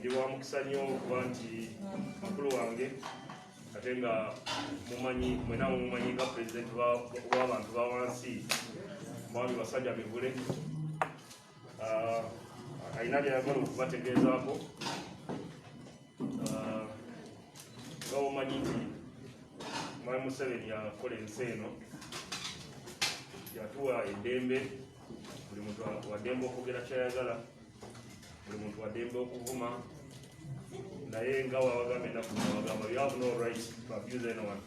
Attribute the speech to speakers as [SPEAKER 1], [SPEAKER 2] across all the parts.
[SPEAKER 1] ndi wa mukisa nnyo okuba nti mukulu wange ate nga mumanyi mwena mumanyi nga pulezidenti w'abantu ba wansi mwami Basajja Mivule alina byayagala okubategeezaako nga omanyi nti mwami Museveni yakola ensi eno yatuwa eddembe buli muntu waddembe okwogera kyayagala buli muntu waddembe okuvuma naye nga wabagamba ennaku wabagamba you have no right to abuse anyone.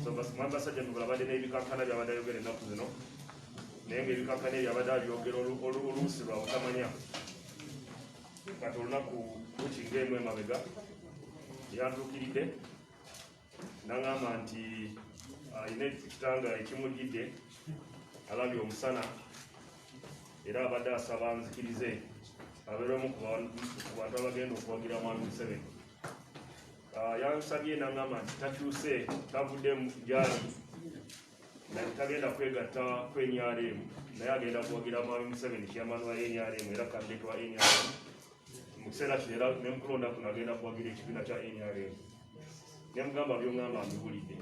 [SPEAKER 1] So mwami Basajja Mivule abadde n'ebikankana byabadde ayogera ennaku zino naye ng'ebikankana ebyo abadde abyogera oluusi lwa butamanya kati olunaku lukinga emu emabega yantuukiridde n'aŋŋamba nti alina ekitanga ekimujjidde alabye omusana era abadde asaba nzikirize abeera omu ku bantu abagenda okuwagira mwami Museveni. Yansabye n'aŋŋamba nti takyuse tavudde gyali tagenda kwegatta ku NRM naye agenda kuwagira mwami Museveni chairman wa NRM era candidate wa NRM mu kiseera kino era ne mukulonda kuno agenda kuwagira ekibiina kya NRM. Ne mugamba by'oŋŋamba mbiwulidde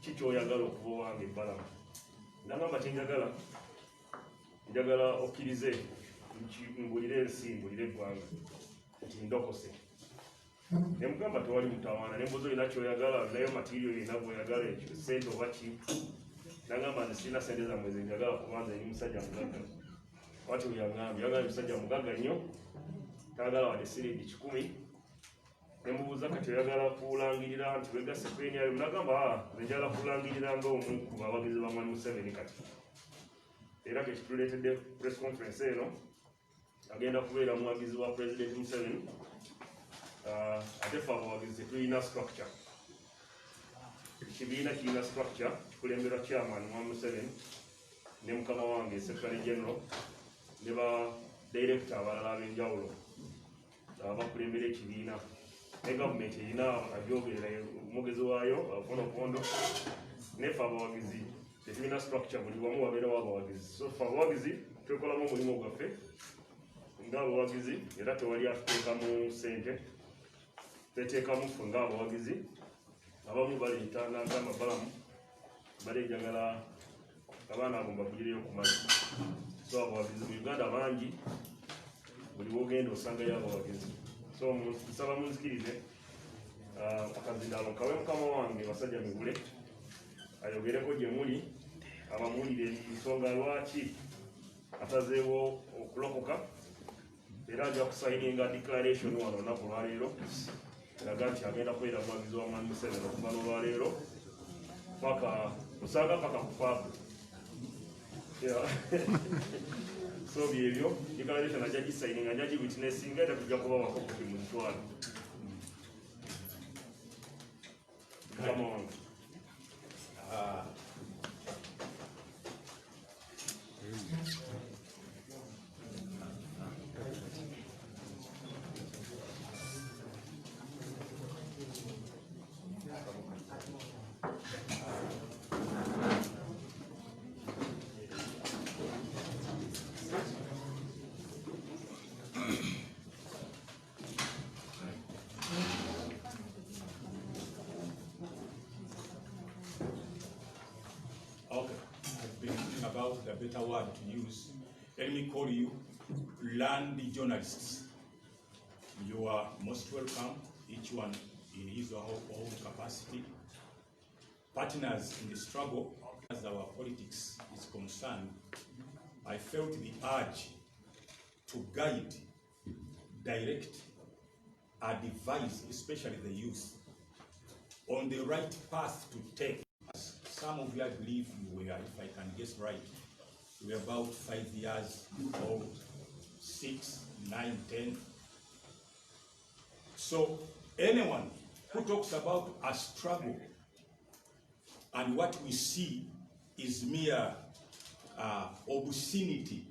[SPEAKER 1] ki kyoyagala okuba owange ebbalama n'aŋŋamba njagala okkirize mbulire ensi mbulire eggwanga nti ndokose. Ne mugamba tewali mutawaana ne mbuzo olina kyoyagala nayo matirio yina bw'oyagala ekyo sente oba ki n'aŋŋamba nti sirina sente zammwe ze njagala kubanza eri musajja mugagga wati bwe yaŋŋambye yagambye musajja mugagga nnyo taagala wadde siringi 10. Ne mubuuza kati oyagala kulangirira nti wegasse ku NRM n'agamba nze njagala kulangirira ng'omu ku bawagizi ba mwami Museveni kati era kekituleetedde press conference eno agenda kubeera muwagizi wa President Museveni ate ffe abawagizi tetulina structure. Ekibiina kirina structure kikulemberwa chairman mwami Museveni ne mukama wange secretary general ne ba director abalala ab'enjawulo bakulembera ekibiina ne gavumenti erina agyogerera omwogezi waayo Konokondo neffe abawagizi tetulina structure buli wamu wabeerawo abawagizi. So ffe abawagizi twekolamu omulimu gwaffe ng'abawagizi era tewali atuteekamu ssente tweteekamu ffe ng'abawagizi abamu baleeta n'agamba balamu balejagala abaana abo mbavugireyo ku mazzi. So abawagizi mu Uganda bangi buli wogenda osangayo abawagizi. So nsaba munzikirize akazindaalo nkawe mukama wange Basajja Mivule ayogereko gye muli abamuwulire ensonga lwaki atazeewo okulokoka era ajja kusayininga declaration wano olunaku lwaleero eraga nti agenda kubeera muwagizi wa mwami Museveni okuva n'olwaleero paka osanga paka kupaapu. So byebyo declaration ajja gisayininga ajja giwitnessinga era tujja kuba wakokopi mu kitwalo. Come on.
[SPEAKER 2] About the better word to use, let me call you land journalists. You are most welcome, each one in his or her own capacity. Partners in the struggle, as our politics is concerned, I felt the urge to guide, direct, advise, especially the youth, on the right path to take. Some of you, I believe you were, if I can guess right, you were about 5 years old, 6, 9, 10. So anyone who talks about a struggle and what we see is mere obscenity,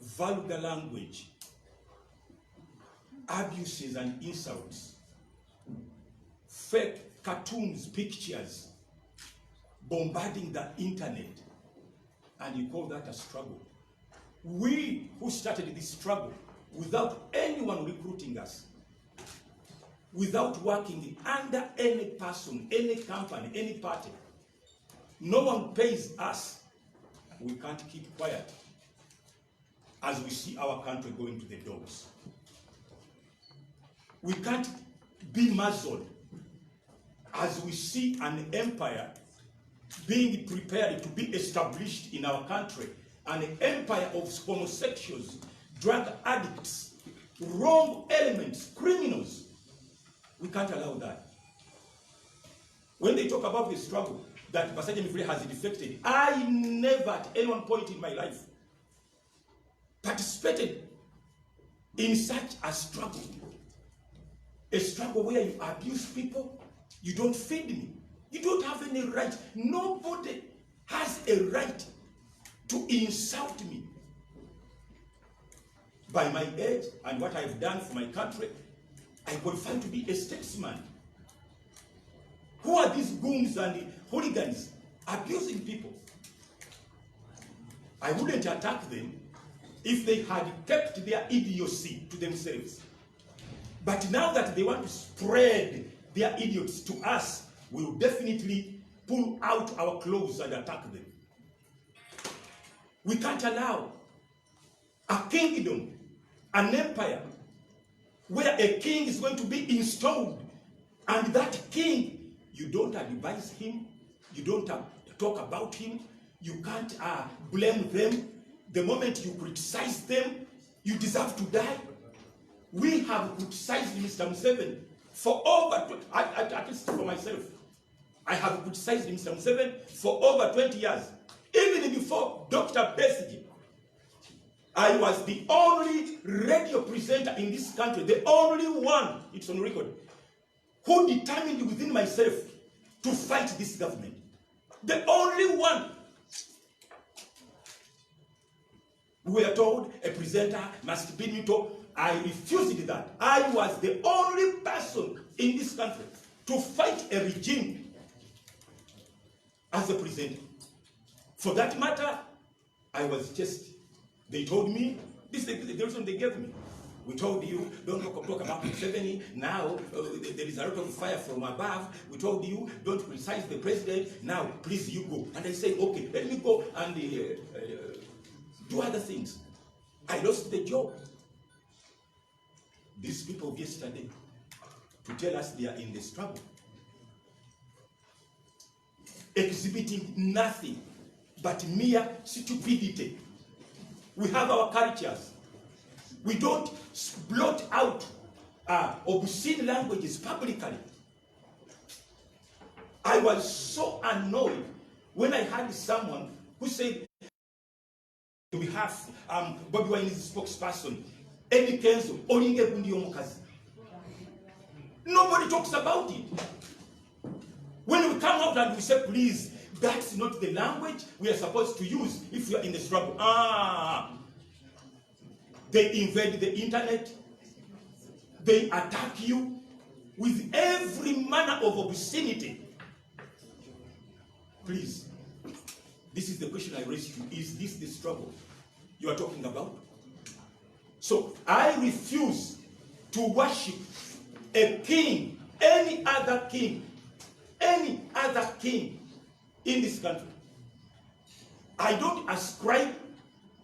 [SPEAKER 2] vulgar language, abuses and insults, fake cartoons, pictures, bombarding the internet, and you call that a struggle. We who started this struggle without anyone recruiting us, without working under any person, any company, any party. No one pays us. We can't keep quiet as we see our country going to the dogs. We can't be muzzled as we see an empire being prepared to be established in our country, an empire of homosexuals, drug addicts, wrong elements, criminals. We can't allow that. When they talk about the struggle that Pastor Jemifre has defected, I never at any one point in my life participated in such a struggle where you abuse people, you don't feed me, you don't have any right. Nobody has a right to insult me. By my age and what I've done for my country, I qualify to be a statesman. Who are these goons and hooligans abusing people? I wouldn't attack them if they had kept their idiocy to themselves. But now that they want to spread their idiots to us, we will definitely pull out our clothes and attack them. We can't allow a kingdom, an empire, where a king is going to be installed, and that king, you don't advise him, you don't talk about him, you can't blame them. The moment you criticize them, you deserve to die. We have criticized Mr. Museveni for over, at least for myself, I have criticized Mr. Museveni for over 20 years. Even before Dr. Besigye, I was the only radio presenter in this country, the only one, it's on record, who determined within myself to fight this government. The only one. We were told a presenter must be neutral. I refused that. I was the only person in this country to fight a regime as a presenter. For that matter, I was just, they told me, this is the reason they gave me. We told you, don't talk about Museveni. Now, there is a lot of fire from above. We told you, don't criticize the president. Now, please, you go. And I said, okay, let me go and do other things. I lost the job. These people of yesterday, to tell us they are in the struggle, exhibiting nothing but mere stupidity. We have our cultures. We don't blot out obscene languages publicly. I was so annoyed when I heard someone who said, we have Bobi Wine's spokesperson, Eddie Kenzo, Olinge Bundi Omukazi. Nobody talks about it. When we come out and we say, please, that's not the language we are supposed to use if we are in the struggle. They invade the internet. They attack you with every manner of obscenity. Please, this is the question I raised to you. Is this the struggle you are talking about? So I refuse to worship a king, any other king in this country. I don't ascribe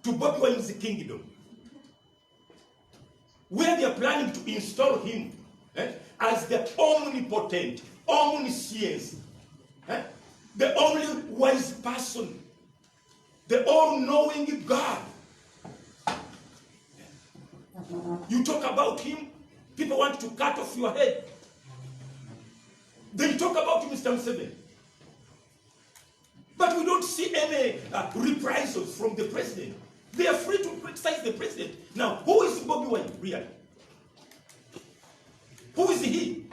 [SPEAKER 2] to Bobi Wine's kingdom, where they are planning to install him as the omnipotent, omniscience, the only wise person, the all-knowing God. You talk about him, people want to cut off your head. They talk about Mr. Museveni. But we don't see any reprisals from the president. They are free to criticize the president. Now, who is Bobi Wine, really? Who is he?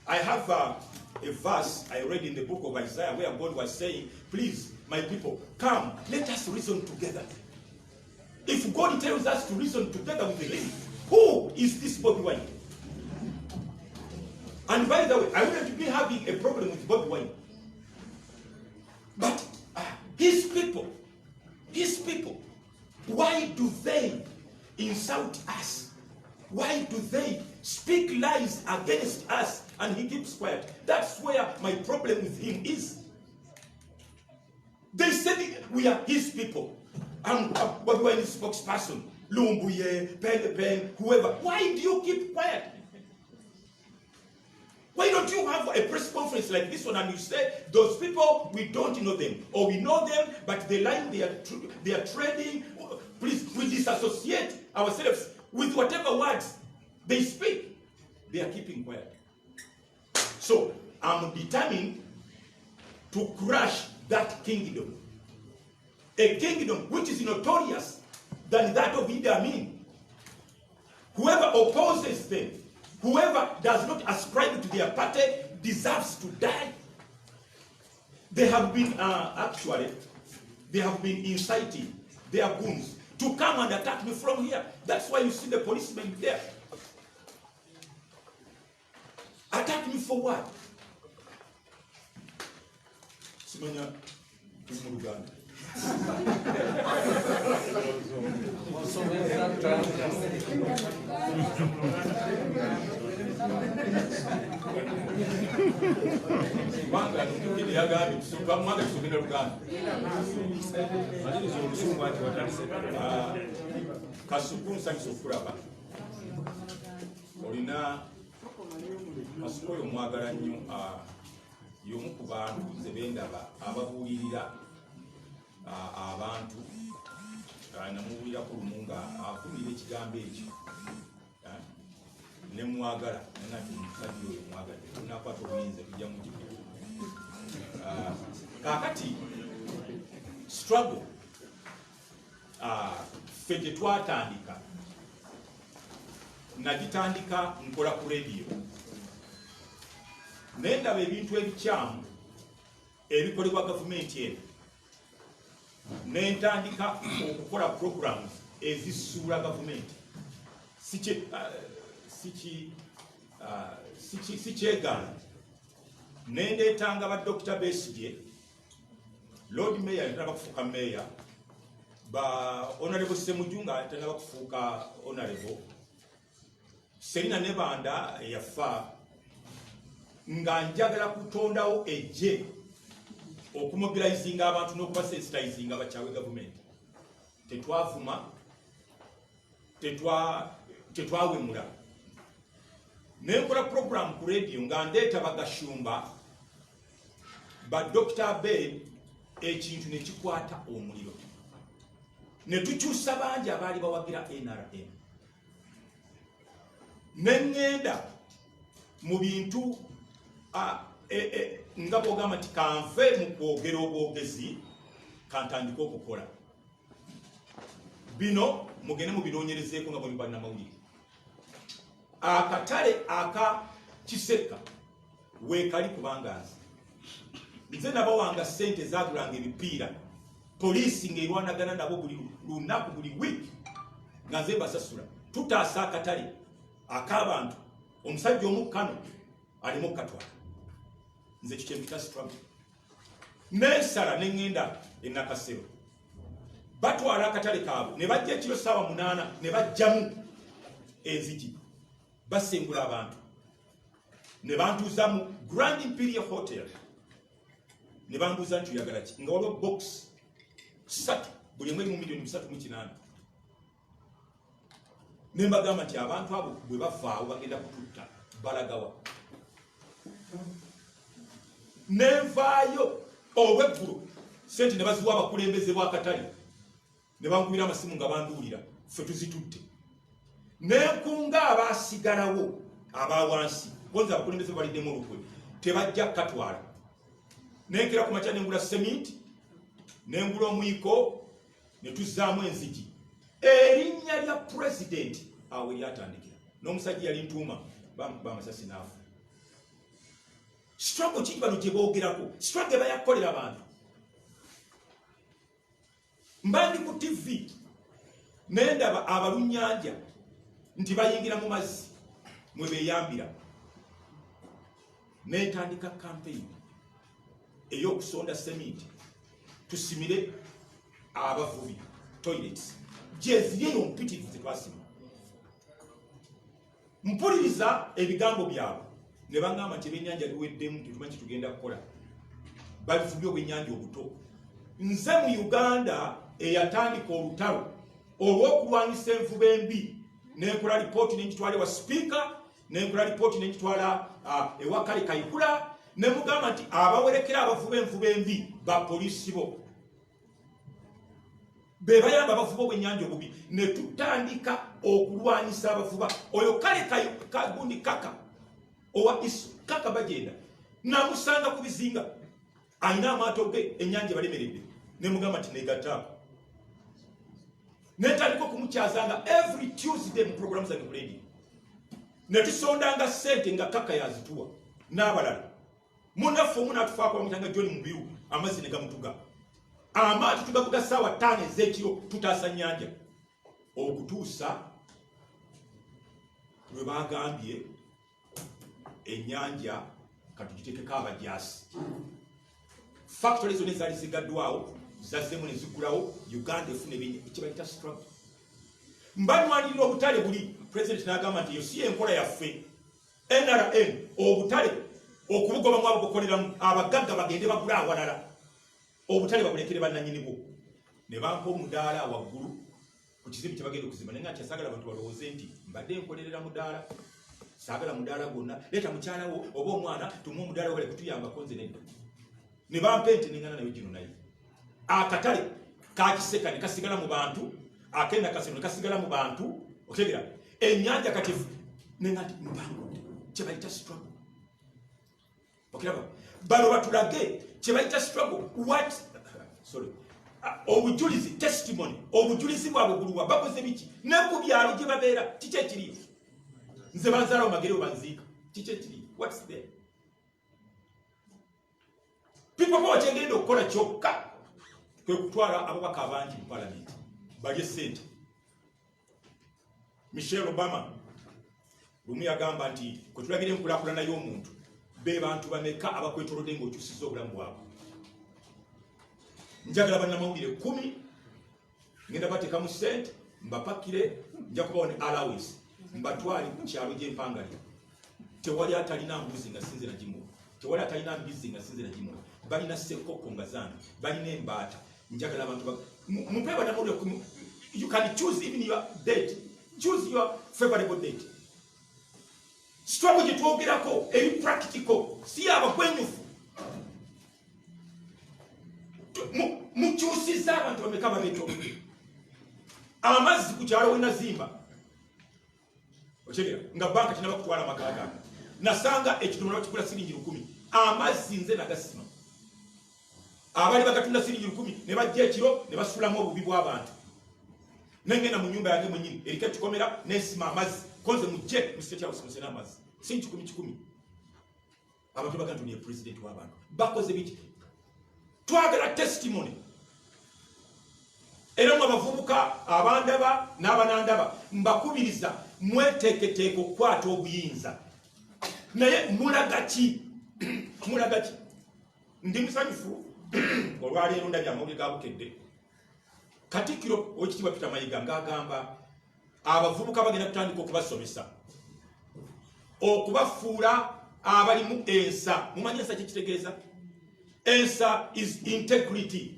[SPEAKER 2] I have a verse I read in the book of Isaiah where God was saying, please, my people, come, let us reason together. If God tells us to reason together with the living, who is this Bobi Wine? And by the way, I wouldn't be having a problem with Bobi Wine. But his people, why Why do they insult us? Why do they speak lies against us? And he keeps quiet. That's where my problem with him is. They said we are his people. And what were his spokesperson? Lumbuye, Pen, whoever. Why do you keep quiet? Why don't you have a press conference like this one and you say, those people, we don't know them. Or we know them, but the line they are trading, please, we disassociate ourselves with whatever words they speak. They are keeping quiet. So, I'm determined to crush that kingdom. A kingdom which is notorious than that of Idi Amin. Whoever opposes them, whoever does not ascribe to their party deserves to die. They have been, they have been inciting their goons to come and attack me from here. That's why you see the policemen there. Attack me for what? Simanya, Uganda.
[SPEAKER 3] Kasukoyo mwagala nnyo y'omu ku bantu nze bendaba ababuulirira abantu namubuulira ku lumu nga afunira ekigambo ekyo ne mwagala nati omusajja oyo mwagadde tunakwata obuyinza tujja mu kibuga kaakati struggle ffe gye twatandika nagitandika nkola ku radio nendaba ebintu ebikyamu ebikolebwa gavumenti eno nentandika okukola programs ezisuula gavumenti sikyegaana nendeetanga ba Dr. Besigye Lord Mayor yatandaba kufuuka Mayor ba Honorable Ssemujju nga yatandaba kufuuka Honorable Serina Nebanda yafa nga njagala kutondawo ejje okumobilizinga abantu n'okubasensitizinga abakyawe gavumenti. Tetwavuma, tetwawemula. Nenkola program ku radio nga ndeeta bagashumba ba Dr. Bed ekintu ne kikwata omuliro. Ne tukyusa bangi abaali bawagira NRM. Nengenda mu bintu nga bwogamba nti kanve mu kwogera obwogezi kantandika okukola. Bino mugende mubinoonyerezeeko nga bwe bannamawulire. Akatale aka Kiseka weekali kubanga nze nabawanga ssente zaagulanga ebipiira. Poliisi ng'erwanagana nabo buli lunaku buli wiiki nga nze basasula. Tutaasa akatale ak'abantu omusajja omu Kano alimu katwala. Nze kikyempita struggle. Nensala nengenda Nakasero. Batwala akatale kaabwe ne bajja ekiro ssaawa 8 ne bajjamu enzigi. Basengula abantu. Ne bantuuza mu Grand Imperial Hotel. Ne bambuuza nti oyagala ki? Nga waliwo box 3 buli emu erimu $3,800,000. Ne mbagamba nti abantu abo bwe bavaawo bagenda kututta balagawa. Nenvaayo olw'eggulu sente ne baziwa abakulembeze bw'akatale ne bangubira amasimu nga banduulira ffe tuzitutte. Nenkunga abaasigalawo abawansi bonza abakulembeze baliddemu olukwe tebajja katwala. Nenkera ku makya nengula seminti nengula omwiko ne tuzzaamu enzigi. Erinnya lya president awo lyatandikira n'omusajja yali ntuuma bamukuba amasasi naafu. Struggle ki bano gye boogerako? Struggle bayakolera abantu. Mbandi ku TV nendaba abalunnyanja nti bayingira mu mazzi mwe beeyambira. Netandika campaign ey'okusonda seminti tusimire abavubi toilets gyeziryeyo mpitirivu zetwasima. Mpuliriza ebigambo byabwe ne bagamba nti ebyennyanja biweddemu tetumanyi kye tugenda kukola. Balifubye obwennyanja obuto. Nze mu Uganda eyatandika olutalo olw'okulwanyisa envuba embi nenkola lipooti n'engitwala ewa sipiika nenkola lipooti n'engitwala ewa Kale Kayihura ne mugamba nti abawerekera abavuba envuba embi bapoliisi bo be bayamba abavuba obwennyanja obubi ne tutandika okulwanyisa abavuba. Oyo Kale Kagundi Kaka owa Isu Kaka bagenda namusanga ku bizinga alina amaato ge ennyanja balemeredde ne mugamba nti negataako. Netandika okumukyazanga every Tuesday mu programu zange ku radio. Ne tusondanga ssente nga Kaka yazituwa n'abalala. Munaffe omu n'atufaako bamutanga John Mubiru amazzi ne gamutuga. Amaati tugavuga ssaawa 5 ez'ekiro tutaasa nnyanja. Okutuusa lwe bagambye ennyanja katugiteekeko abajaasi. Factory zonna ezaali zigaddwawo zazzemu ne ziggulawo Uganda efuna ekye bayita struggle. Mbanwanirira obutale buli president n'agamba nti yo si enkola yaffe NRM obutale okubugobamu ababukoleramu abagagga bagende bagula awalala obutale babulekere bannannyini bwo. Ne bampa omudaala waggulu ku kizimbe kye bagenda okuzimba naye nga nti saagala abantu balowooze nti mbadde nkolerera mudaala. Saagala mudaala gwonna, leeta mukyalawo oba omwana tumuwe omudaala wale kutuyambako nze nedda. Ne bampa ente nengana nayo gino naye. Akatale kakiseka ne kasigala mu bantu, akenda kaseno ne kasigala mu bantu, otegera. Ennyanja kati nenga nti mbangu kye bayita struggle. Okiraba bano batulage kye bayita struggle. What sorry obujulizi testimony obujulizi bwabwe buluwa bakoze biki ne ku byalo gye babeera kiki ekiri. Nze banzala omagere obanziika kiki ekiri. What's there? People who are okukola kyokka kwe kutwala ababaka abangi mu parliament balye ssente. Michelle Obama lumu yagamba nti kwe tulagire enkulaakulana y'omuntu be bantu bameka abakwetolodde ng'okyusiza obulamu bwabwe. Njagala bannamawulire 10 ngenda bateekamu ssente mbapakire nja kubawa ne allowance mbatwale ku kyalo gy'empangaliro. Tewali atalina mbuzi nga sinze nagimuwa. Tewali atalina mbizi nga sinze nagimuwa. Balina sekoko nga zange balina embaata. Njagala abantu mupeba na muli. You can choose even your date. Choose your favorable date. Struggle gye twogerako eri practical si abakwenyufu. Mukyusiza abantu bameka babeto. Amazzi ku kyalo wena zimba okyegera nga banka tinaba kutwala amagaaga nasanga ekidomola kikula siringi 10. Amazzi nze nagasima. Abali bagatunda siringi 10 ne bajja ekiro ne basulamu obubi bw'abantu. Nengenda mu nyumba yange mwennyini erika tukomera nesima amazzi konze mujje mu state house musena amazzi sinchi 10. Abantu bagantu ni president w'abantu bakoze biki. Twagala testimony. Era mu abavubuka abandaba n'abanandaba mbakubiriza mweteeketeeko okukwata obuyinza. Naye mulagaki mulagaki ndi musanyufu olwaleero ndabya amawulire gabukedde. Katikkiro owekitiibwa Peter Mayiga ng'agamba abavubuka bagenda kutandika okubasomesa okubafuula abalimu ensa. Mumanyi ensa kyekitegeeza? Ensa is integrity.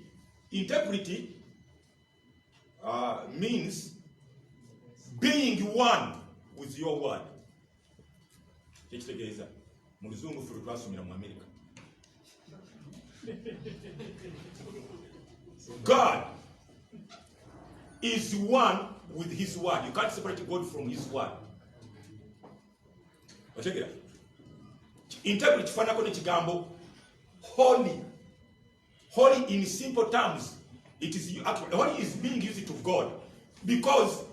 [SPEAKER 3] Integrity means being one with your word. Kyekitegeeza mu luzungu ffe twasomera mu America. God is one with his word. You can't separate God from his word. Otegera integrity fanako nekigambo holy. Holy in simple terms, it is actually holy is being used to God because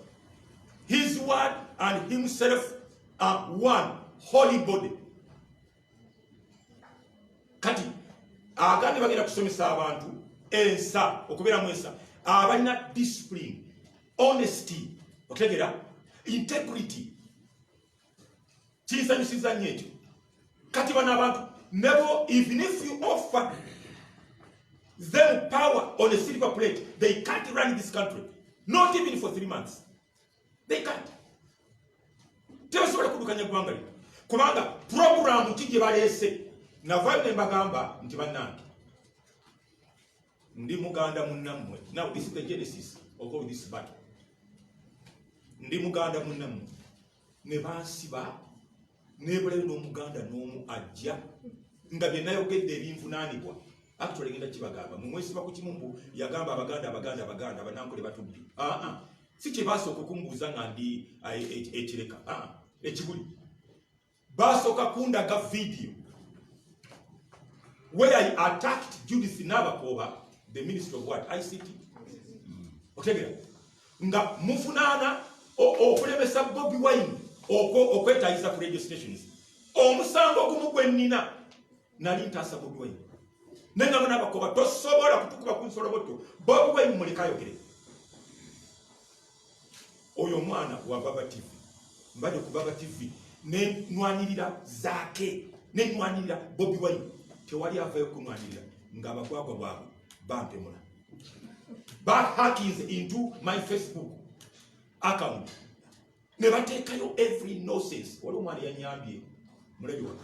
[SPEAKER 3] his word and himself are one holy body. Kati agandi bagenda kusomesa abantu ensa okubeera mu ensa abalina discipline, honesty, otegera integrity. Kisanyusiza nnyo ekyo. Kati bano abantu never, even if you offer them power on a silver plate, they can't run this country. Not even for 3 months. They can't. Tebasobola kudukanya ggwanga lino. Kubanga program ki gye baleese navaayo ne mbagamba nti bannange ndi muganda munnammwe. Now this is the genesis of all this battle. Ndi muganda munnammwe ne bansiba nebulayo n'omuganda n'omu ajja nga bye nayogedde ebinvunaanibwa. Actually genda kibagamba mumwesiba ku kimu mbu yagamba abaganda banankole batudde. Si kye basooka okumbuuza nga ndi ekireka ekiguli. Basooka kundaga video where I attacked Judith Nabakoba, the Minister of what? ICT. Otegera nga mufunaana okulemesa Bobi Wine okwetayiza ku radio stations. Omusango ogumu gwe nnina nali ntaasa Bobi Wine. Nenga Nabakoba tosobola kutukuba ku nsoloboto Bobi Wine muleka ayogere. Oyo mwana wa Baba TV. Mbadde ku Baba TV ne nwanirira zaake ne nwanirira Bobi Wine. Tewali avayo kunwanirira nga abagwagwa bwabwe bampemula. Back hackings into my Facebook account. Ne bateekayo every nonsense. Waliwo omwana yanyambye mulabi wange.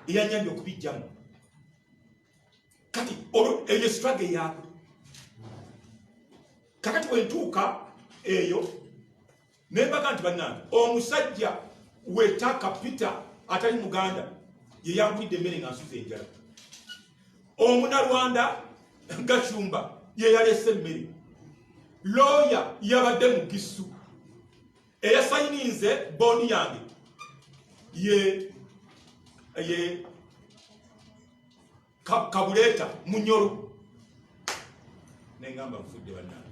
[SPEAKER 3] Yanyambye okubijjamu. Kati eyo struggle yako. Kakati bwentuuka eyo nembaga nti bannange omusajja wetaka Peter atali muganda ye yambwidde emmere nga nsuza enjala. Omunarwanda Gachumba ye yalese emmere. Lawyer yabadde mu Gisu eyasayininze bondi yange ye Kabuleta Munyoro. Nengamba mfudde bannange.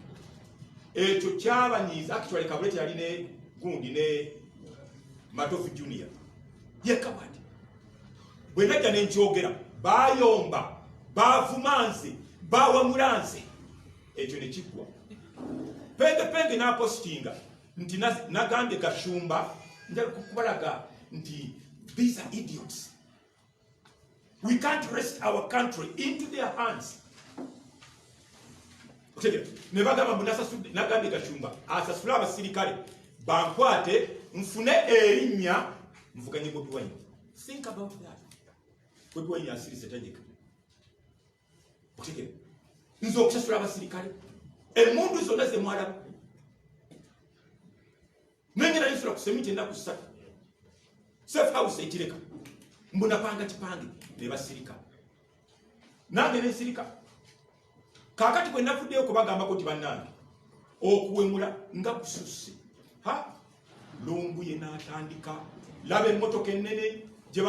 [SPEAKER 3] Ekyo kyabanyiiza. Actually Kabuleta yali ne gundi ne Matofu Junior. Ye kabati. Bwe najja ne nkyogera bayomba bavumanze bawamulanze. Ekyo ne kiggwa. Penge n'apostinga nti nagambye Gashumba njala kukubalaga nti these are idiots. We can't rest our country into their hands. Ne bagamba munasasudde nagambye Gashumba asasula abasirikale bankwate nfune erinnya nvuganye Bobi Wine. Think about that. Bobi Wine asirise tajika. Otegere nzo okusasula abasirikale emundu zonna ze mwalabu nengera yisula kusemiti ennaku 3 safe house ekireka mbunapanga kipange ne basirika nange ne sirika. Kakati kwe nafuddeyo kubagamba ko tibannange okuwemula nga kususse Lumbu ye n'atandika laba emmotoka ennene gye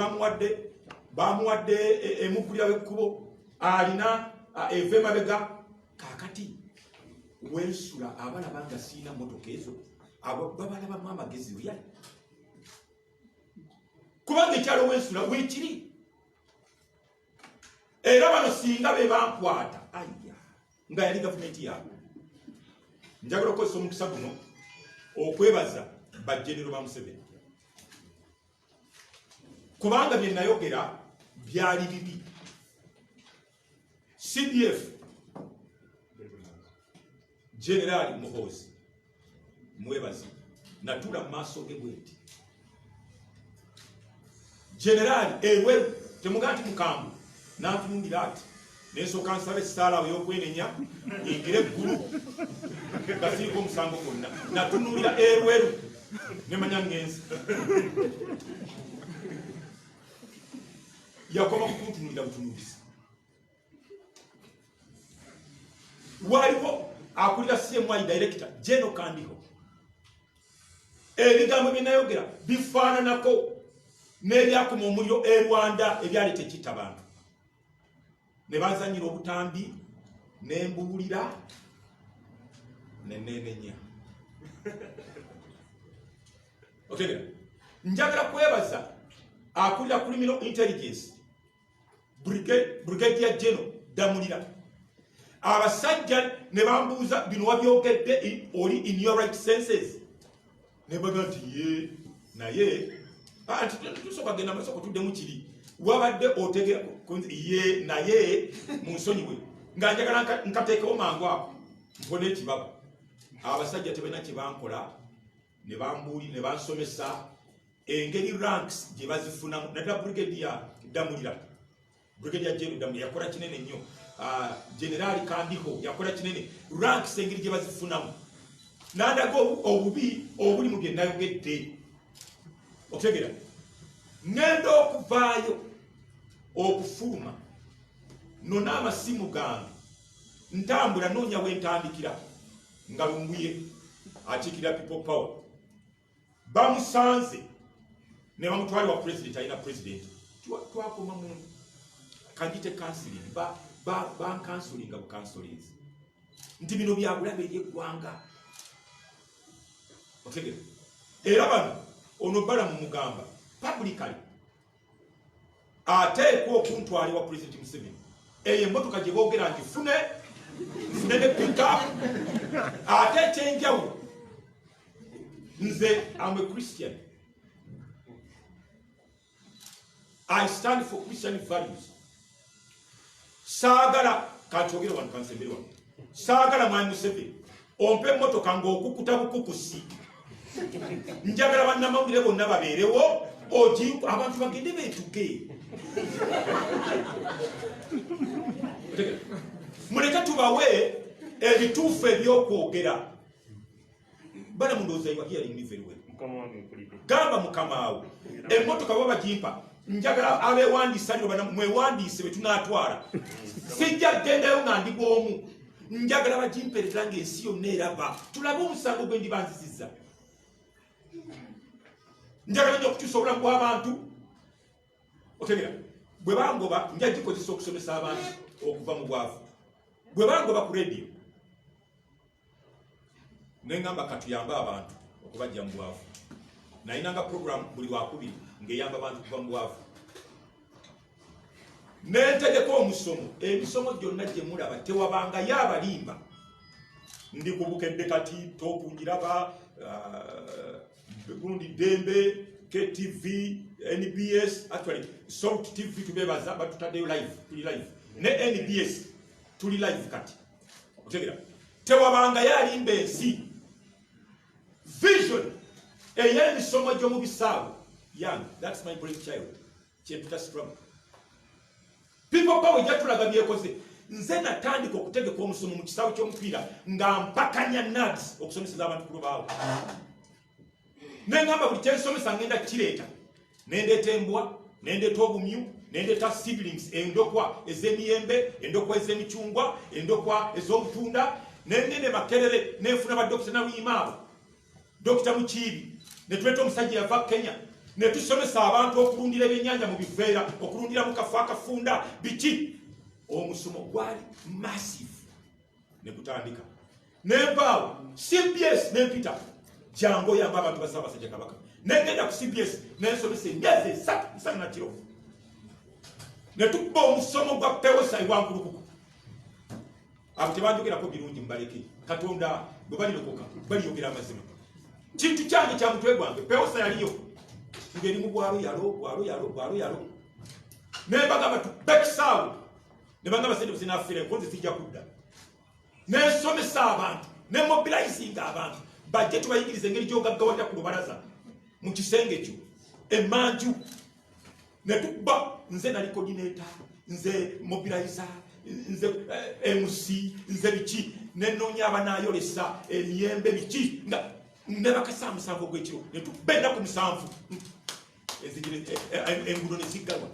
[SPEAKER 3] bamuwadde emugulira w'ekkubo alina eva emabega. Kakati wensula abalaba nga siina mmotoka ezo abo babalabamu amagezi byali kubanga ekyalo wensula weekiri. Era bano singa be bankwata aya nga yali gavumenti yaabwe. Njagala okukozesa omukisa guno okwebaza bajjenero ba Museveni kubanga bye nayogera byali bibi. CDF General Muhoozi mwebazi natula mu maaso ge bweti. General ewe temuganti mukambu n'atundira ati nesooka nsaba essaala ey'okwenenya ingire eggulu gasiiko omusango gwonna. Natunuulira erweru nemanya ngenzi yakoma kukuntunuulira butunuulizi. Waliwo akulira CMI director Jeno Kandiho. Ebigambo bye nayogera bifaananako n'ebyakuma omuliro e Rwanda ebyali tekitta bantu. Ne bazanyira obutambi n'embuulira neneenenya. Otegera njagala kwebaza akulira criminal intelligence Brigadier General Damulira. Abasajja ne bambuuza bino wabyogedde oli in your right senses. Ne baga nti ye naye tusooka genda maaso kutuddemu kiri wabadde otegera ye naye mu nsonyiwe nga njagala nkateekewo mangu ako mpone ekibaba abasajja tebalina kye bankola ne bambuli ne bansomesa engeri ranks gye bazifunamu naddala brigadier Damulira brigadier General Damulira yakola kinene nnyo General Kandiho yakola kinene ranks engeri gye bazifunamu nandaga obubi obuli mu bye nayogedde otegera ngenda okuvaayo okufuluma nona amasimu gange ntambula noonya wentandikira nga Lumbuye akiikirira People Power bamusanze ne bamutwali wa president ayina president twakoma mu kangite counseling ba counseling bu counselings nti bino byabulabe eggwanga otegera era bano ono bala mu mugamba publicly ateekwa okuntwali wa president Museveni eyo emmotoka gye boogera nti fune ne pickup ate ekyenjawulo nze am a Christian. I stand for Christian values. Sagala kachogera wanu kansembere wanu. Sagala mwani Museveni ompe motoka ng'okukuta bukukusi. Njagala bannamawulire bonna babeerewo oji abantu bagende beetuge. Muleke tubawe ebituufu ebyokwogera. Bana mundoza you are hearing me very well. Gamba mukamaawo emmotoka baba bagimpa njagala abewandiisa lyo bana mwewandiise betunatwala sijja gendayo nga ndi bwomu njagala bagimperera ng'ensi yonna eraba tulabe omusango gwe ndibanzisizza njagala nnyo okukyusa obulamu bw'abantu otegera bwe bangoba nja gikozesa okusomesa abantu okuva mu bwavu bwe bangoba ku radio nengamba katuyamba abantu okubajja mu bwavu nayinanga program buli wakubiri ng'eyamba abantu kuva mu bwavu nentegeka omusomo emisomo gyonna gye mulaba tewabangayo abalimba ndi ku Bukedde kati tokunjiraba gundi Dembe KTV NBS actually Salt TV tubebaza batutaddeyo live tuli live ne NBS tuli live kati otegera tewabangayo alimba ensi vision ey'emisomo gy'omu bisaawe young that's my brainchild kyentuta struggle People Power jatulaga byekoze nze natandika okutegeka omusomo mu kisaawe ky'omupiira nga mpakanya nuts okusomeseza abantu ku lubaawo nengamba buli kyensomesa ngenda kireeta nendeeta embwa nendeeta obumyu nendeeta seedlings endokwa ez'emiyembe endokwa ez'emicungwa endokwa ez'obutunda nendene makerere nenfuna badokita naluyimaabo Dr. Mukiibi netuleta omusajja yava Kenya netusomesa abantu okulundira ebyennyanja mu biveera okulundira mu kafu akafunda biki omusomo gwali massive nekutandika nempaawo CBS nempita jangu oyamba abantu basabasajja Kabaka negenda ku CBS nensomesa emyezi esatu nsana na kiro netukuba omusomo gwa pewosa iwankulukuku abo tebanjogerako birungi mubaleke Katonda bwe balirokoka baliyogera amazima kintu kyange kya mutwe gwange pewosa yaliyo ngeri mu bwalo yalo nebagamba tubekisaawo nebagamba sente businafire nkonzi sijja kudda nensomesa abantu nemobilizinga abantu bajje tubayigiriza engeri gy'ogaggawalira ku lubalaza mu kisenge kyo emanju netukuba nze nali coordinator nze mobilizer nze MC nze biki nenoonya abanayolesa emiyembe biki nga nebakasa musanvu gw'ekiro netubenda ku musanvu engudo neziggalwa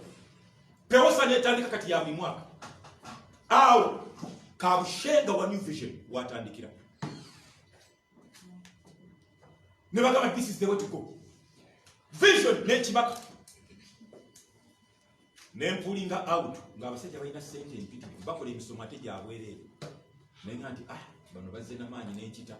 [SPEAKER 3] pewosa netandika kati ya buli mwaka awo kabushenga wa New Vision watandikira nebagamba this is the way to go vision nekibaka nempulinga out ng'abasajja balina sente empitirivu bakola emisomo ate gyabwereere nenga nti bano bazze n'amaanyi n'enkita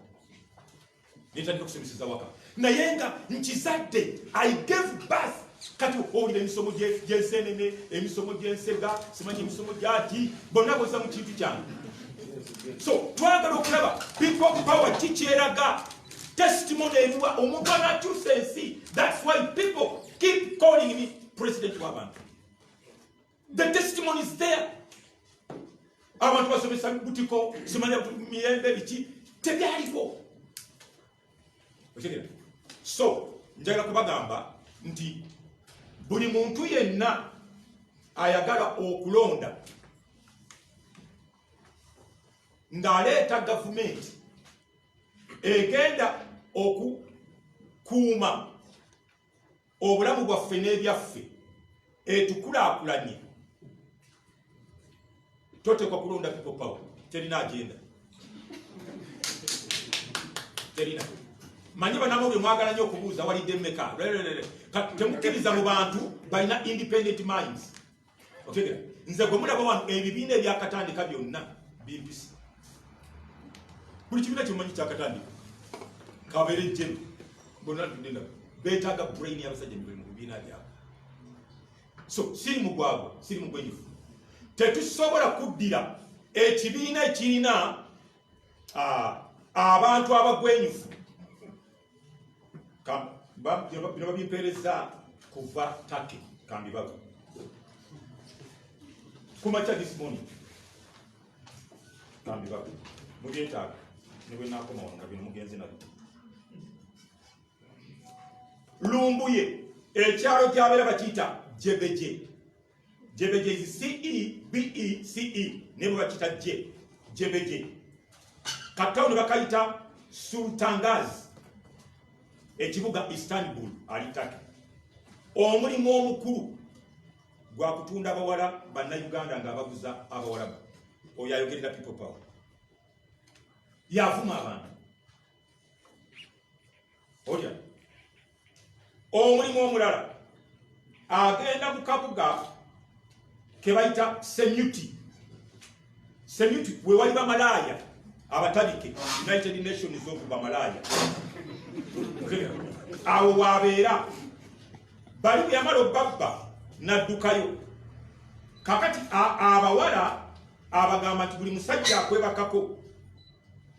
[SPEAKER 3] netandika okusomeseza waka naye nga nkizadde I gave birth kati owulira emisomo gy'ensenene emisomo gy'ensega simanyi emisomo gyati bonna boza mu kintu kyange so twagala okulaba People Power kikyeraga testimony eriwa omuntu anakyusa ensi that's why people keep calling me president w'abantu the testimony is there abantu basomesa butiko simanya miyembe biki tebyaliko otegera so njagala kubagamba nti buli muntu yenna ayagala okulonda ng'aleeta gavumenti egenda okukuuma obulamu bwaffe n'ebyaffe etukulaakulanye totekwa kulonda people power terina agenda terina manyi banamawulire mwagala nnyo okubuuza walidde mmeka temukkiriza mu bantu balina independent minds otegera nze gwe mulaba wano ebibiina ebyakatandika byonna bimpisa buli kibiina kyomanyi kyakatandika kabeere jjemu bonna tudenda beetaaga brain y'abasajja mu bibiina byabwe so siri mugwagwa siri mugwenyufu tetusobola kuddira ekibiina ekirina abantu abagwenyufu bino babimpeereza kuva Turkey kambibaga kumakya this morning kambibaga mubyetaaga nibwe nakoma wanga bino mugenzi nabyo lumbuye ekyalo gy'abeera bakiyita jebeje jebeje is CEBECE ne bwe bakiyita jebeje katawuni bakayita Sultangazi ekibuga Istanbul ali Turkey omulimu omukulu gwa kutunda abawala bannayuganda ng'abaguza abawala oyo ayogerera people power yavuma abantu olya omulimu omulala agenda mu kabuga ke bayita Semuti we wali bamalaaya abatabike United Nations of bamalaaya awo wabeera bali bwe yamala obbabba n'addukayo kakati abawala abagamba nti buli musajja akwebakako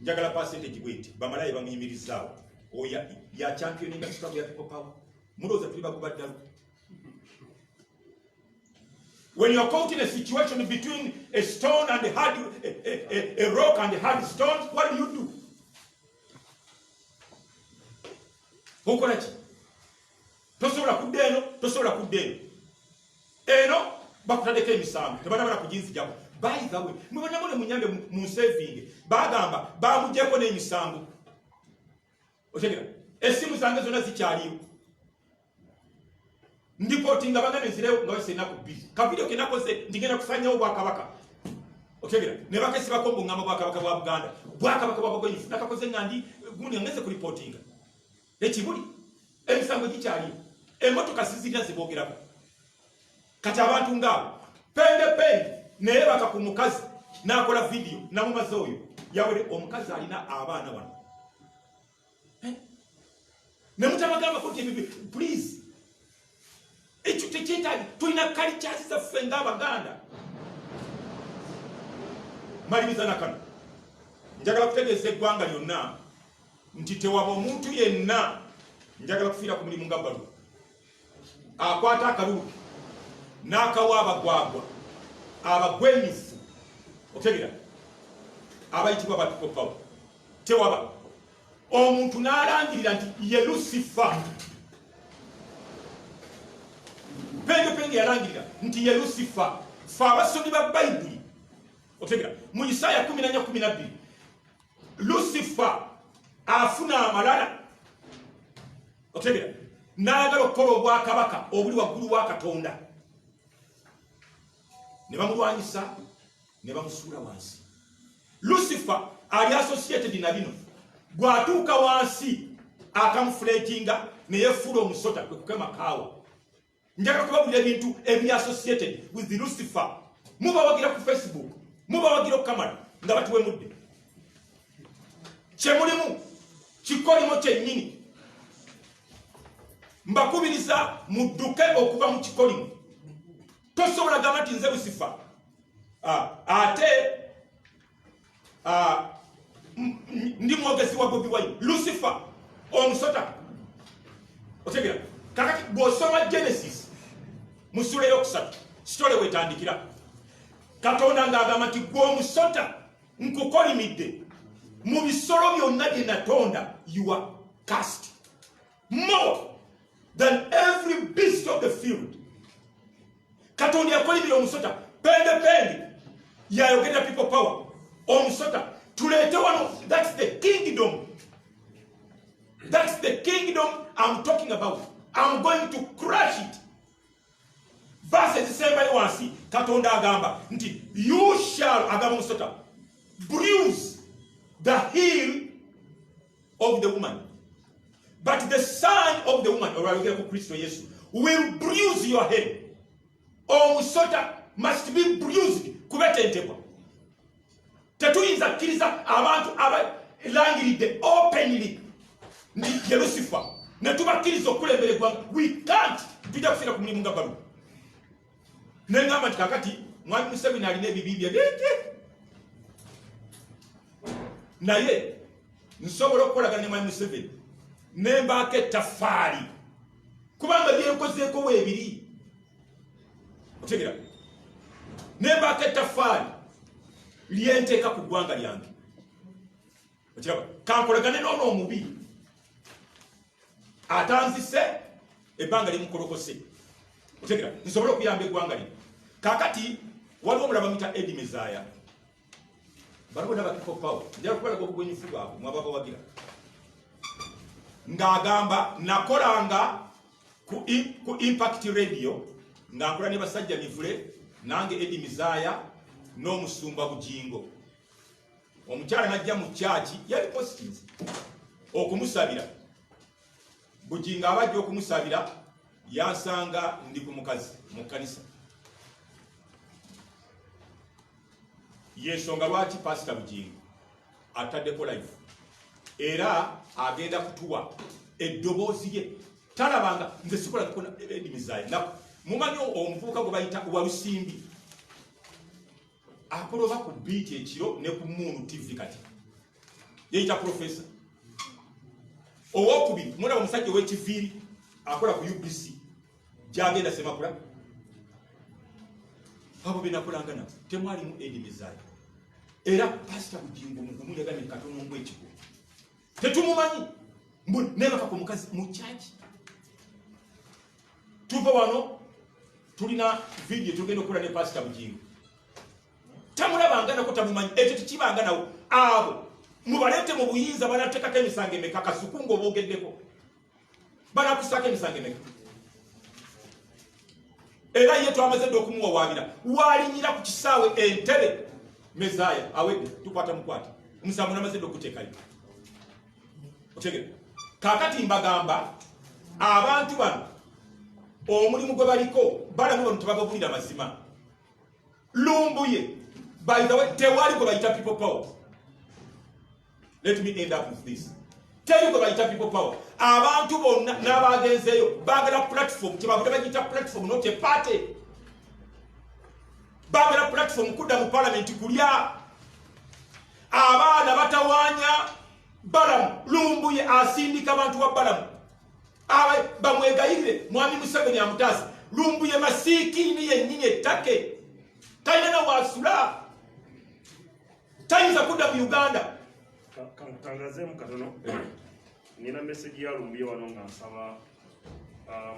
[SPEAKER 3] njagala percentage bweti bamalaaya bamuyimirizaawo oya ya championinga struggle ya people power muloza tuli bakuba ddala. When you are caught in a situation between a stone and a rock and a hard stone, what do? Hokorachi. Tosobola kuddeeno. Eno bakutandeka emisango. Tebanabala kujinsi jako. By the way, mubona mule munyange mu saving. Bagamba bamujjeko n'emisango. Otegera. Esimu zange zonna zikyaliyo. Ndipotinga bangane nzirewo nga wese naku busy. Kavideo ke nakoze ndigenda kusanyawo Bwakabaka. Otegera. Ne bakesi bakombo ngamba Bwakabaka bwa Buganda. Bwakabaka bwa Buganda nakakoze ngandi gundi ngeze ku reportinga. Ekibuli emisango gikyaliyo. Emotoka sizirya zibogerako. Kati abantu ngabo pende naye baka ku mukazi nakola video namumaze oyo yawere omukazi alina abaana wano. Ne mutabagamba kuti please ekyo tekyetaaga tulina cultures zaffe ng'Abaganda. Maliriza nakano njagala kutegeeza eggwanga lyonna nti tewaba omuntu yenna njagala kufiira ku mulimu nga Baluwa akwata akalulu n'akawa abagwagwa abagwenyufu otegera abayitibwa ba people power. Tewaba omuntu n'alangirira nti ye Lucifer. Penge yalangirira nti ye Lucifer. Fa abasomi ba Bayibuli otegera mu Isaya 14:12 Lucifer afuna amalala otegera n'ayagala okukola obwakabaka obuli waggulu wa Katonda. Ne bamulwanyisa ne bamusuula wansi. Lucifer ali associated na bino bw'atuuka wansi akamufulatinga ne yefuula omusota kwe kukema kaawa. Njagala kubabulira ebintu ebi associated with the Lucifer. Mubawagira ku Facebook, mubawagira ku kamera nga batuwe mudde. Kyemulimu kikolimo kyennyini. Mbakubiriza mudduke okuva mu kikolimo. Tosobola gamba nti nze Lucifer. Ate ndi mwogezi wa Bobi Wine. Lucifer omusota. Otegera kakati bw'osoma Genesis mu ssula ey'okusatu sitole wetandikira Katonda ng'agamba nti gwe omusota nkukolimidde mu bisolo byonna bye natonda you are cast more than every beast of the field. Katonda yakolibira omusota pende yayogera people power omusota tulete wano. That's the kingdom. That's the kingdom I'm talking about. I'm going to crush it. Verse December wansi Katonda agamba nti you shall agamba omusota bruise the heel of the woman, but the son of the woman, or Kristo Yesu, will bruise your head. Omusota must be bruised kubetentebwa. Tetuyinza kkiriza abantu abalangiridde openly ndi Lucifer ne tubakkiriza okulembera eggwanga. We can't. Tujja kufiira ku mulimu nga Balubu. Ne ngamba nti kakati Mwami Museveni alina ebibi bye naye nsobola okukolagana ne Mwami Museveni ne mbaako ettaffaali kubanga byenkozeeko weebiri. Otegera ne mbaako ettaffaali lyenteeka ku ggwanga lyange. Okiraba kankolagane n'ono omubi atanzise ebbanga limukolokose. Otegera nsobola okuyamba eggwanga lino. Kakati waliwo omulaba mita Eddie Mezaya baliwo n'abakiiko power njala kubalaga obugwenyufu bwabwe mwababawagira ng'agamba nakolanga ku Impact Radio ng'akola ne basajja Mivule nange Eddie Mezaya n'omusumba Bujingo. Omukyala najja mu kyaki yali positive okumusabira. Bujingo abajja okumusabira yasanga ndi ku mukazi mu kanisa. Yensonga lwaki Pastor Bujingo ataddeko live era agenda kutuwa eddoboozi lye. Talabanga nze sikola kukona Eddie Mezaya mumanyi omuvubuka gwe bayita Walusimbi akoloba ku beat ekiro ne ku Moon TV kati yeyita professor. Owokubiri mulaba omusajja w'ekiviiri akola ku UBC gyagenda Semakula. Abo benakolanga nabo temwalimu Eddie Mezaya era Pastor Bujingo mugumu yagamye katono ng'ekiko tetumumanyi nebaka ku mukazi mu kyaki. Tuva wano tulina video tugenda okukola ne Pastor Bujingo. Tamulabanga nako tamumanyi ekyo tekibanga nawo abo mubalete mu buyinza banateekako emisango emeka kasukungo boogeddeko banakusako emisango emeka era ye twamaze dde okumuwawaabira walinyira ku kisaawe Entebbe. Mezaya awedde tukwata mukwata omusango namaze dde okuteekayo. Otegere kakati mbagamba abantu bano omulimu gwe baliko balamu bano tebababulira mazima. Lumbuye by the way tewali gwe bayita people power. Let me end up with this. Tell gwe bayita people power. Abantu bonna n'abagenzeeyo baagala platform kyebavudde bagiyita platform not a party. Baagala platform kudda mu parliament kulya. Abaana batawaanya Balamu. Lumbuye asindika abantu ba Balamu bamwegayirire Mwami Museveni amutaasa. Lumbuye masiikini yennyini ettake talina nawaasula tayinza kudda mu Uganda.
[SPEAKER 1] Kankutangazeemu katono nina message ya Lumbuye wano nga nsaba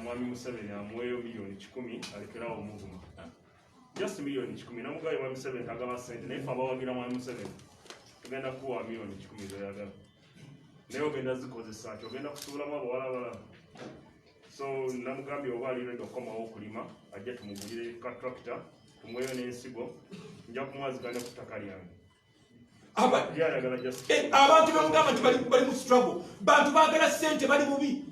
[SPEAKER 1] Mwami Museveni amuweeyo milioni 10 alekerawo omuvuma. Just milioni 10 namugaye Mwami Museveni agaba sente naye fe abawagira Mwami Museveni tugenda kuwa milioni 10 zoyagala naye ogenda zikozesa ki ogenda kusuulamu abawalabala. So namugambye oba ali ready okukomawo okulima ajja tumugulire ka tractor tumuweeyo n'ensigo nja kumwaziganya ku ttaka lyange.
[SPEAKER 3] Abantu bamugamba nti bali mu struggle. Bantu baagala sente bali bubi.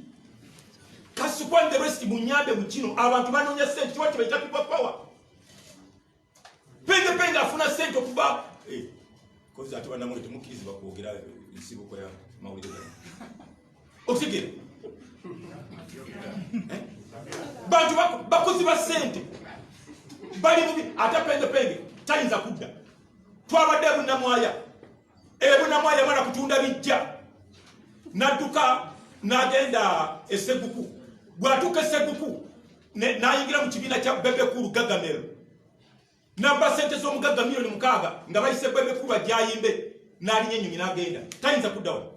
[SPEAKER 3] Kasukwan the rest munyambe mu kino abantu banoonya sente kiwaki bayita people power. Penge afuna sente okuba kozi ati banamwe temukkiriza bakwogera ensigo kwa mawulire. Okitegera bantu bakuziba sente bali bubi ate penge tayinza kudda. Twabadde Bunamwaya Bunamwaya mwana kutunda bijja nadduka n'agenda Esseguku. Bw'atuuka Esseguku n'ayingira mu kibiina kya Bebekulu Gagamero namba sente z'omugagga milioni 6 nga bayise Bebekulu ajayimbe n'alinya ennyonyi n'agenda. Tayinza kudda wano.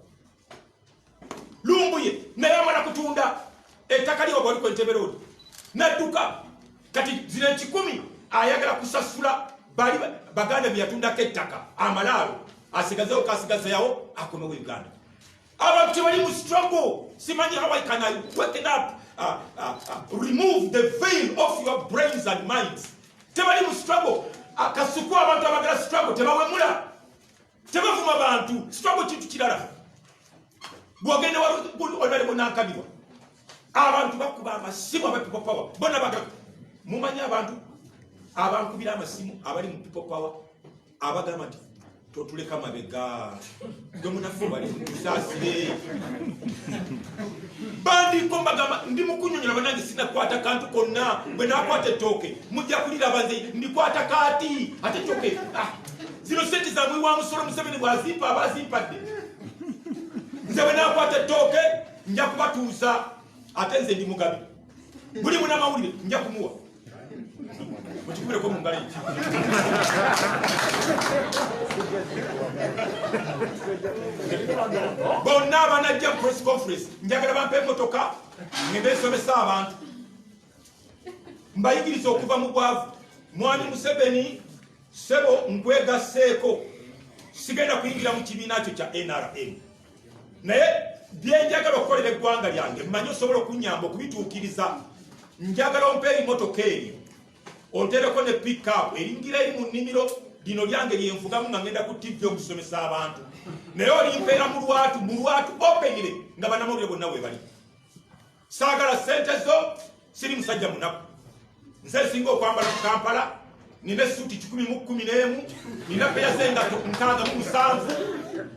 [SPEAKER 3] lumbuye naye amala kutunda ettaka lyo bwaliko Entebbe Road nadduka kati zino 10 ayagala kusasula bali baganda byatundako ettaka amalaalo asigazeho kasigazeyawo akomewo Uganda. Abantu tebali mu struggle. Simanyi how I can waken up remove the veil of your brains and minds. Tebali mu struggle. Kasuku abantu abagala struggle tebawemula. Tebavuma bantu. Struggle kintu kirala. Bwogende olwali bonankabirwa. Abantu bakuba amasimu aba people power. Bona bagala. Mumanyi abantu abankubira amasimu abali mu people power abagala nti totuleka mabega domunafu bali kusasire bandi kombagama ndi mukunyonyola banange sina kwata kantu konna bwe nakwata toke mujja kulira banze ndi kwata kati ate toke zino sente za mwi wa musoro Museveni bwazimpa abazimpadde nze bwe nakwata toke nja kubatuusa ate nze ndi Mugabe buli muna mawulire nja kumuwa mukikubire ko mungala iki bonna abanajja press conference njagala bampe emotoka ngebesomesa abantu mbayigiriza okuva mu bwavu. Mwami Museveni sebo nkwegaseeko sigenda kuyingira mu kibiina kyo kya NRM naye byenjagala okukolera eggwanga lyange mmanyi osobola okunyamba okubituukiriza. Njagala ompe emotoka eyo ontereko ne pick up eringira eri mu nnimiro lino lyange lyenvugamu nga ngenda ku TV okusomesa abantu naye olimpeera mu lwatu openire nga bannamawulire bonna we bali. Saagala sente zo siri musajja munaku nze singa okwambala ku Kampala nina suuti 11 nina peya zengato 67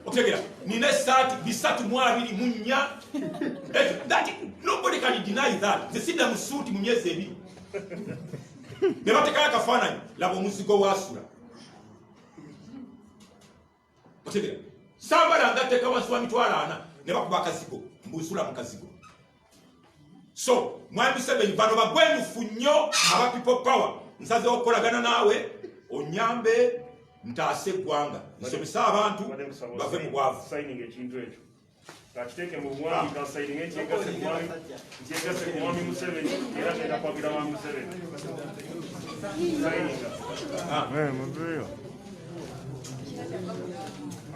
[SPEAKER 3] otegera nina esaati 324 that nobody can deny that. Nze sidda mu suuti mu myezi 2 ne batekala kafaananyi laba omuzigo wasula otegera sambala ngateka wansi wa mitwalo 4 ne bakuba akazigo mbusula mu kazigo. So Mwami Museveni bano bagwenyufu nnyo aba people power nsaze okukolagana naawe onyambe ntaase eggwanga nsomesa abantu bave mu bwavu.
[SPEAKER 1] Signing ekintu ekyo kakiteeke mu bwami kasayininga ekyegase ku Mwami Museveni era genda kwagira Mwami Museveni sayininga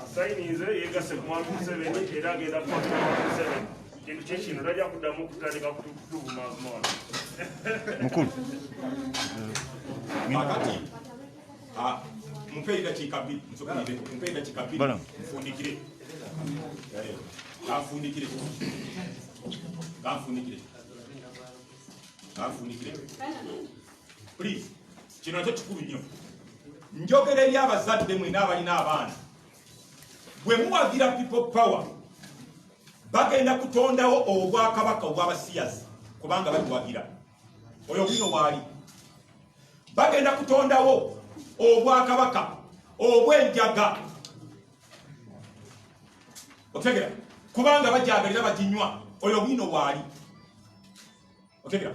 [SPEAKER 1] asayininze yegase ku Mwami Museveni era agenda kwagira Mwami Museveni. Kintu kyekino tajja kuddamu kutandika kutuvumaazuma
[SPEAKER 4] mukulu
[SPEAKER 3] akati mumpe dakiika 2 nsobolire mumpe dakiika 2 mfundikire kanfundikire please. Kino nakyo kikulu nnyo. Njogera eri abazadde mwena abalina abaana bwe muwagira people power bagenda kutondawo obwakabaka obw'abasiyazi kubanga babiwagira oyo bino waali bagenda kutondawo obwakabaka obw'enjaga otegera kubanga bajagalira baginywa oyo bino waali otegera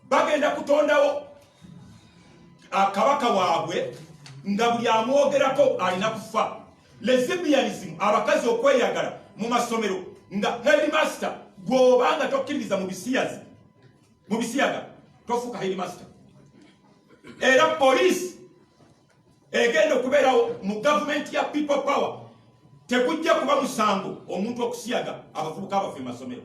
[SPEAKER 3] bagenda kutondawo akabaka waabwe nga buli amwogerako alina kufa. Lesbianism abakazi okweyagala mu masomero nga headmaster gw'obanga tokkiririza mu bisiyaga tofuuka headmaster. Era police egenda okubeerawo mu gavumenti ya people power tekujja kuba musango omuntu okusiyaga abavubuka abafe mu masomero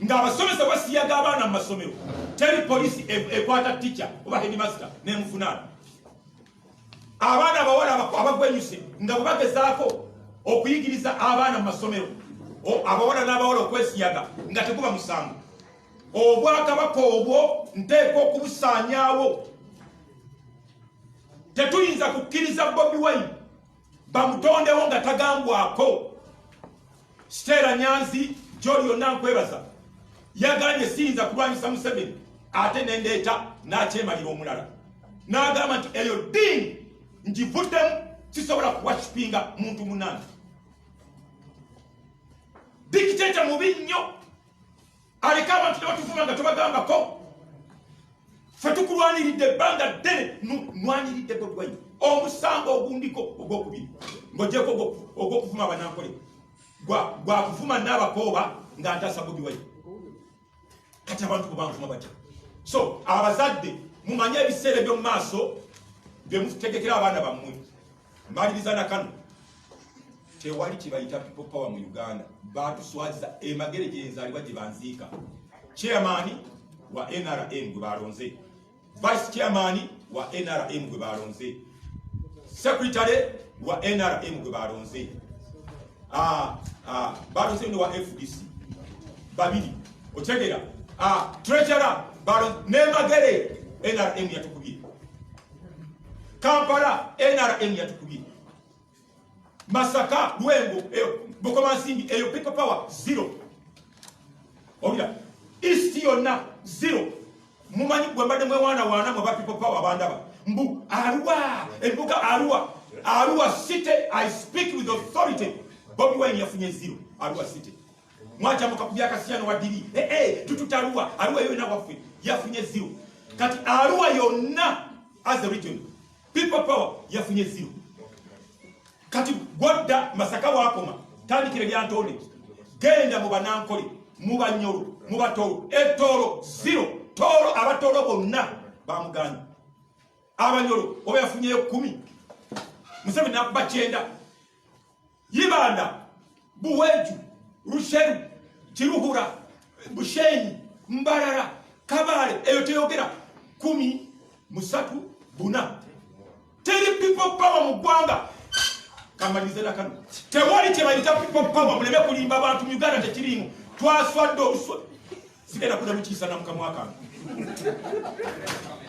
[SPEAKER 3] ng'abasomesa basiyaga abaana mu masomero teri police ekwata teacher oba headmaster n'emufunaana. Abaana abawala abagwenyuse nga bwe bagezaako okuyigiriza abaana mu masomero abawala n'abawala okwesiyaga nga teguba musango. Obwakabaka obwo nteeka okubusaanyaawo. Tetuyinza kukkiriza Bobi Wine bamutondewo nga tagambwako. Stella Nyanzi gy'oli yonna nkwebaza yagambye siyinza kulwanyisa Museveni ate nendeeta n'akyemalira omulala n'agamba nti eyo ddiini ngivuddemu sisobola kuwakipinga muntu munana. Dikiteta mubi nnyo aleka abantu ne batuvuma nga tubagambako. Ffe tukulwaniridde ebbanga ddene nwanyiridde Bobi Wine omusango ogundiko ogwokubiri ng'ogyeko ogw'okuvuma Banankole gwa kuvuma n'abakooba ng'antasa Bobi Wine. Kati abantu kubanvuma batya. So abazadde mumanye ebiseera by'omu maaso bye mutegekera abaana bammwe. Mmaliriza na kano. Tewali kibayita people power mu Uganda. Batuswaziza emagere gyenzaalibwa gye banziika. Chairman wa NRM gwe balonze. Vice chairman wa NRM gwe balonze. Secretary wa NRM gwe balonze. Balonze wa FDC. Babiri. Otegera. Treasurer balonze nemagere NRM yatukubye. Kampala NRM yatukubye. Masaka Lwengo Bokoma Nsimbi eyo people power 0. Obira East yonna 0. Mumanyi gwembadde mwana mwe ba people power bandaba. Mbu Arua embuga Arua City, I speak with authority. Bobi Wine yafunye 0 Arua City. Mwacha mukakubya Kasiyano wadiri. Tututarua Arua yo na wafu yafunye 0. Kati Arua yonna as a region people power yafunye 0. Kati Gwadda Masaka wakoma tandikire bya Ntone genda mu banankole mu banyoro mu batoro etoro 0 toro abatoro bonna bamuganya abanyoro oba yafunye 10 musebe nakuba 9 Yibanda Buweju Rusheru Kiruhura Bushenyi Mbarara Kabale eyo teyogera 10 musatu buna teri people power mu gwanga kamalizela kanu tewali kyebayita people power muleme kulimba abantu mu Uganda tekirimu twaswadde oluswa sigenda kuda lukisa na mukamwaka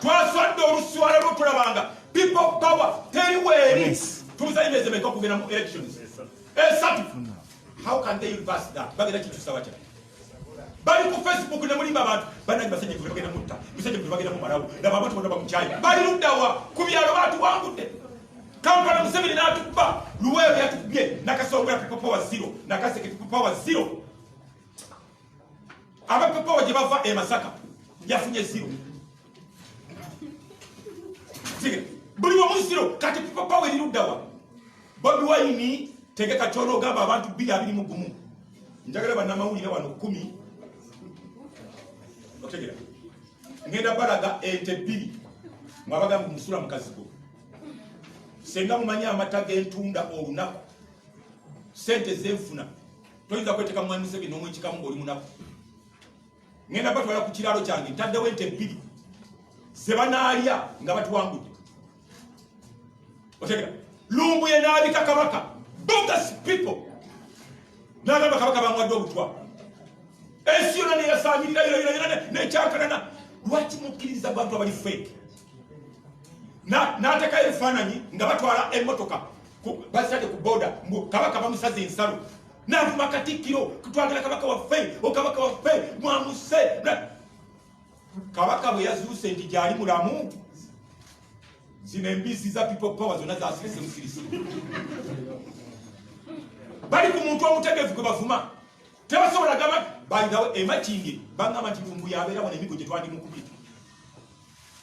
[SPEAKER 3] twaswadde oluswala lwotulabanga people power teri weri tuzayimeze meka kugenda mu elections esatu how can they reverse that bagenda kitusawa kya bali ku Facebook ne mulimba abantu bananyi basenye kubagenda mutta musenye kubagenda mu Malawi na abantu bonna bamuchayi bali ludawa kubyalo bantu wangudde Kampala Museveni n'atuba Luweero yatubye nakasongera people power 0 nakaseke people power 0 aba people power gye bava Masaka yafunye 0 sige buli wa musiro kati people power lirudawa Bobi Wine tegeka chono gamba abantu 221 njagala bannamawulire wano 10 otegera ngenda balaga ente 2 mwabaga musula mukazigo senga mumanya amata g'entunda olunaku sente zenfuna toyinza kweteka mwami Museveni n'omwekikamu ng'oli munaku ngenda batwala ku kiralo kyange ntaddewo ente 2 ze banaalya nga batuwangudde otegera lumbu ye n'abika kabaka bogus people n'agamba kabaka bamwadde obutwa ensi yonna neyasamirira nekyankalana lwaki mukkiriza bantu abali fake n'ateka ebifaananyi nga batwala emmotoka basitadde ku boda mbu kabaka bamusaze ensalo n'avuma Katikkiro kutwagala kabaka waffe okabaka waffe mwamuse kabaka bwe yazuuse nti gyali mulamu zino embisi za people power zonna zasirise musirisi bali ku muntu omutegeevu gwe bavuma tebasobola gamba balinawo emakinge bangamba nti lumbu yabeera wano emigo gye twandimukubye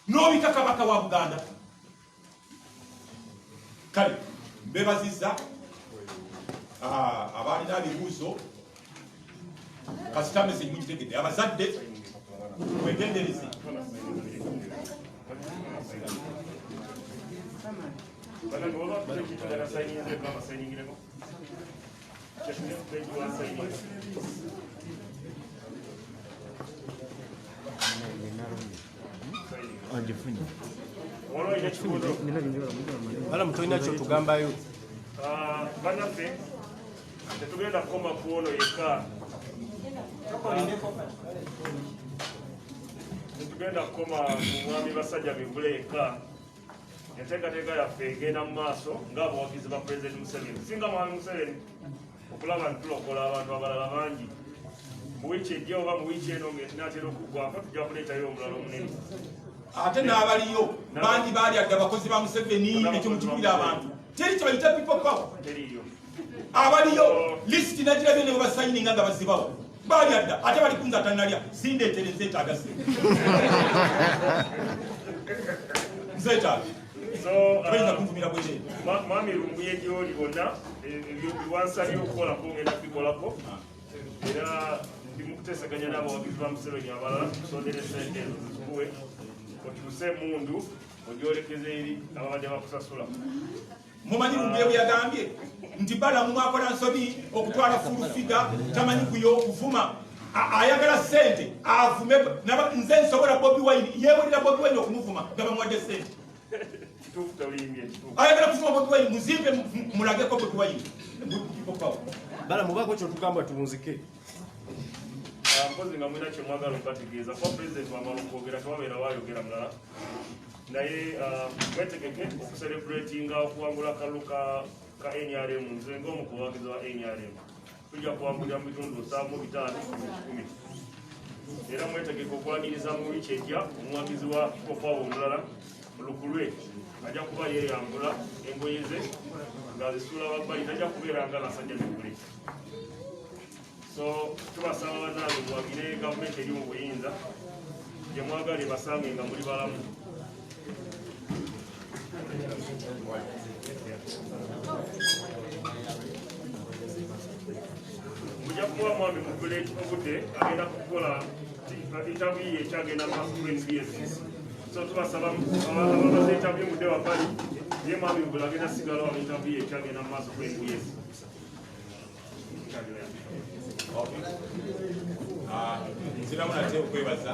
[SPEAKER 3] n'obika kabaka wa Buganda kale bebaziza abalina ebibuuzo kasita message mugitegedde abazadde mwegendereze
[SPEAKER 4] Bala mutolina kyo tugambayo.
[SPEAKER 1] Bannaffe tetugenda kukoma ku ono yekka. Tetugenda kukoma ku mwami Basajja Bigule yekka. Enteekateeka yaffe egenda mu maaso ng'abawagizi ba Pulezidenti Museveni. Singa mwami Museveni okulaba nti tulokola abantu abalala bangi. Mu wiiki ejja oba mu wiiki eno ng'etinaatera okuggwako tujja kuleetayo omulala omunene.
[SPEAKER 3] Ate n'abaliyo bangi balyadde abakozi ba Museveni ekyo mukikubira abantu teri kyebayita people power abaliyo list nagirabye ne basayininga nga bazibawo balyadda ate bali kunza tanalya zindeetere nzeetaaga nzeetaaga bayinza kunvumira bwere
[SPEAKER 1] mwami lumbuye gyoli bonna ebiwansabye okukolako ngenda kubikolako era ndimukuteesaganya n'abawagizi ba Museveni abalala tusondere sente ezo zituwe otuuse emundu ogyolekeza eri ababadde bakusasula.
[SPEAKER 3] mumanyi lumbuye bwe yagambye nti Balamu mwakola nsobi okutwala fulufiga tamanyi kuyo okuvuma ayagala sente avume nze nsobola Bobi Wine yeewulira Bobi Wine okumuvuma nga bamuwadde sente ayagala kuvuma Bobi Wine muzimbe mulageko Bobi Wine
[SPEAKER 4] Balamu bako kyotugamba tuwunzike
[SPEAKER 1] mpozi nga mwina kyemwagala okubategeeza kuba pulezidenti wamala okwogera tewabeera waayogera mulala naye mwetegeke okucelebratinga okuwangula akalulu ka NRM nze ng'omu ku bawagizi wa NRM tujja kuwangulira mu bitundu 7,500 era mwetegeke okwagiriza mu wiiki ejja omuwagizi wa kofaabo omulala lukulwe ajja kuba yeeyambula engoye ze ng'azisuula babbali tajja kubeera nga nasajja bigule. So tubasaba bannange muwagire gavumenti eri mu buyinza gye mwagala ebasange nga muli balamu. Mujja kuwa mwami mugule obudde agenda kukola interview ekyagenda maaso ku NBS. So tubasaba ababaze interview mudde wabbali ye mwami mugule agenda sigala wa interview ekyagenda maaso ku NBS.
[SPEAKER 3] nziramu nate okwebaza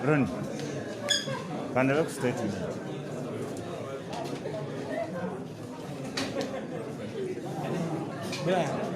[SPEAKER 5] Ronnie, can I look statement? Yeah.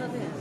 [SPEAKER 6] Amen.